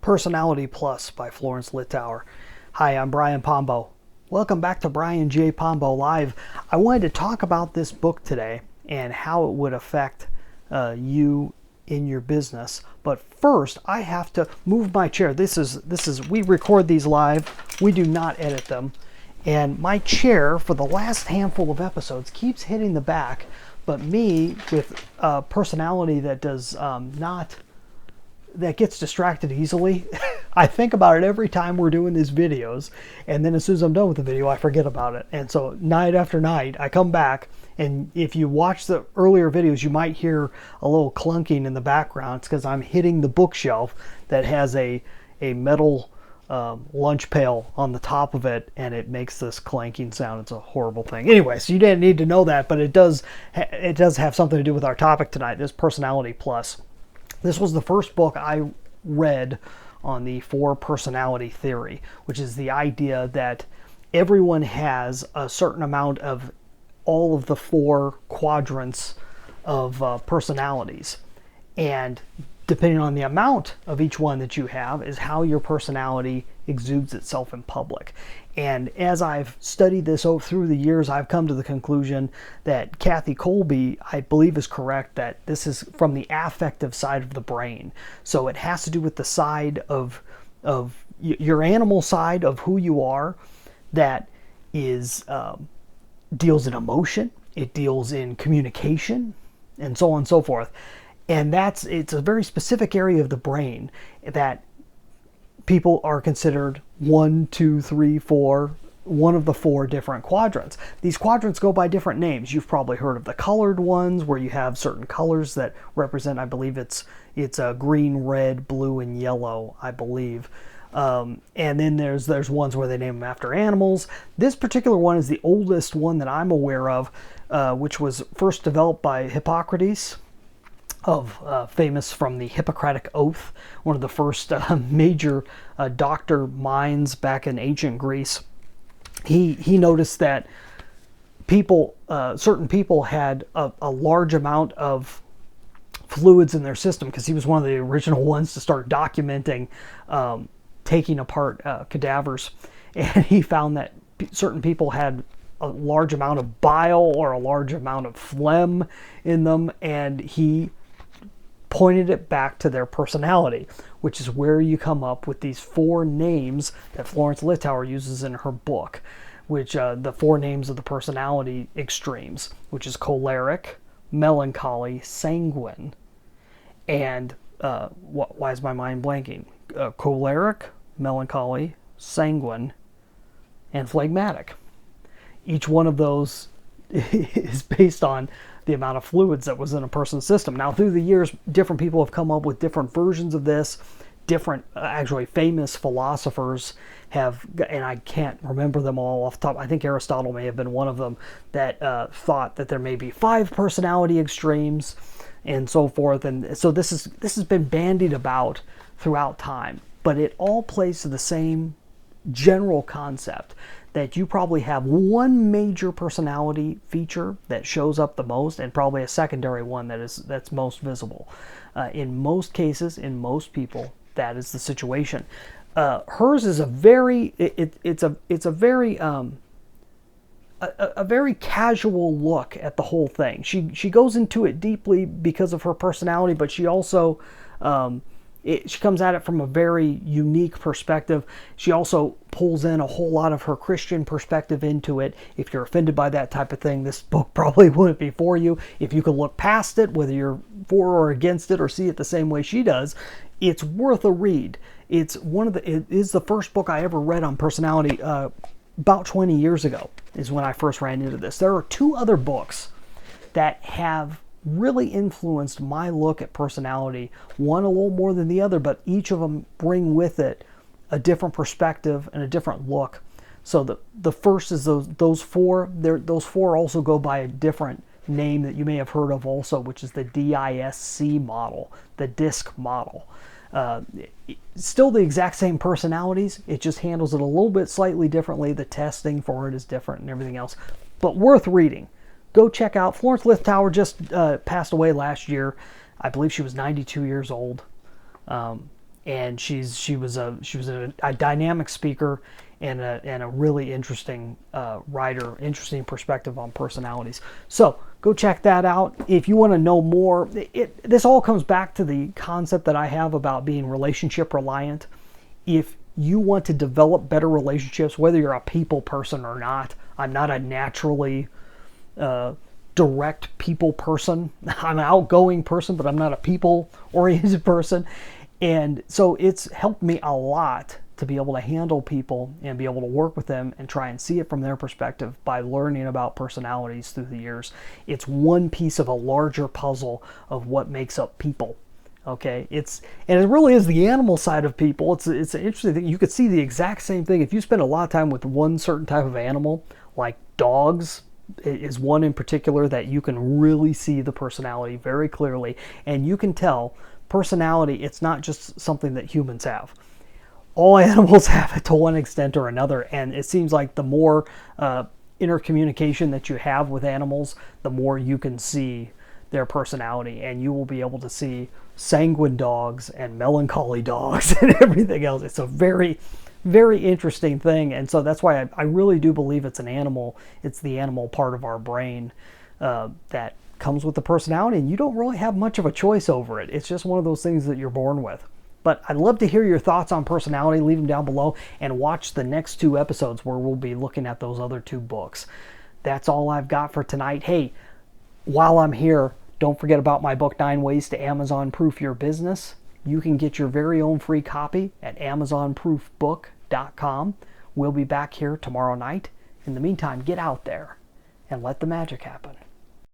Personality Plus by Florence Littauer. Hi, I'm Brian Pombo. Welcome back to Brian J. Pombo Live. I wanted to talk about this book today and how it would affect you in your business. But first, I have to move my chair. We record these live. We do not edit them. And my chair for the last handful of episodes keeps hitting the back. But me, with a personality that does that gets distracted easily, I think about it every time we're doing these videos, and then as soon as I'm done with the video, I forget about it. And so night after night, I come back, and if you watch the earlier videos, you might hear a little clunking in the background. It's because I'm hitting the bookshelf that has a metal lunch pail on the top of it, and it makes this clanking sound. It's a horrible thing. Anyway, so you didn't need to know that, but it does have something to do with our topic tonight, this Personality Plus. This was the first book I read on the 4 personality theory, which is the idea that everyone has a certain amount of all of the 4 quadrants of personalities. And depending on the amount of each one that you have is how your personality exudes itself in public. And as I've studied this through the years, I've come to the conclusion that Kathy Kolbe, I believe, is correct, that this is from the affective side of the brain. So it has to do with the side of your animal side of who you are that is deals in emotion, it deals in communication, and so on and so forth. And it's a very specific area of the brain that people are considered 1, 2, 3, 4, one of the 4 different quadrants. These quadrants go by different names. You've probably heard of the colored ones, where you have certain colors that represent, I believe it's green, red, blue, and yellow, I believe. And then there's ones where they name them after animals. This particular one is the oldest one that I'm aware of, which was first developed by Hippocrates, famous from the Hippocratic Oath, one of the first major doctor minds back in ancient Greece. He noticed that certain people had a large amount of fluids in their system, because he was one of the original ones to start documenting taking apart cadavers. And he found that certain people had a large amount of bile or a large amount of phlegm in them, and he pointed it back to their personality, which is where you come up with these 4 names that Florence Littauer uses in her book, which the 4 names of the personality extremes, which is choleric, melancholy, sanguine, and why is my mind blanking? Choleric, melancholy, sanguine, and phlegmatic. Each one of those is based on the amount of fluids that was in a person's system. Now, through the years, different people have come up with different versions of this. Different, actually famous philosophers have, and I can't remember them all off the top. I think Aristotle may have been one of them, that thought that there may be 5 personality extremes and so forth. And so this has been bandied about throughout time, but it all plays to the same general concept, that you probably have one major personality feature that shows up the most, and probably a secondary one that's most visible. In most cases, in most people, that is the situation. Hers is a very very casual look at the whole thing. She goes into it deeply because of her personality, but she also she comes at it from a very unique perspective. She also pulls in a whole lot of her Christian perspective into it. If you're offended by that type of thing, this book probably wouldn't be for you. If you can look past it, whether you're for or against it, or see it the same way she does, it's worth a read. It is the first book I ever read on personality. About 20 years ago is when I first ran into this. There are 2 other books that have really influenced my look at personality, one a little more than the other, but each of them bring with it a different perspective and a different look. So the first is those 4. Those 4 also go by a different name that you may have heard of also, which is the DISC model, the DISC model. Still the exact same personalities, it just handles it a little bit slightly differently. The testing for it is different and everything else, but worth reading. Go check out. Florence Littauer just passed away last year. I believe she was 92 years old. and she was a dynamic speaker and a really interesting writer, interesting perspective on personalities. So go check that out. If you want to know more, this all comes back to the concept that I have about being relationship reliant. If you want to develop better relationships, whether you're a people person or not, I'm not a naturally direct people person. I'm an outgoing person, but I'm not a people-oriented person. And so it's helped me a lot to be able to handle people and be able to work with them and try and see it from their perspective by learning about personalities through the years. It's one piece of a larger puzzle of what makes up people. Okay, and it really is the animal side of people. It's an interesting thing. You could see the exact same thing if you spend a lot of time with one certain type of animal, like dogs is one in particular that you can really see the personality very clearly, and you can tell personality, it's not just something that humans have. All animals have it to one extent or another, and it seems like the more intercommunication that you have with animals, the more you can see their personality, and you will be able to see sanguine dogs and melancholy dogs and everything else. It's a very, very interesting thing, and so that's why I really do believe it's an animal. It's the animal part of our brain that comes with the personality, and you don't really have much of a choice over it. It's just one of those things that you're born with. But I'd love to hear your thoughts on personality. Leave them down below and watch the next 2 episodes where we'll be looking at those other 2 books. That's all I've got for tonight. Hey, while I'm here, don't forget about my book, 9 Ways to Amazon-Proof Your Business. You can get your very own free copy at amazonproofbook.com. We'll be back here tomorrow night. In the meantime, get out there and let the magic happen.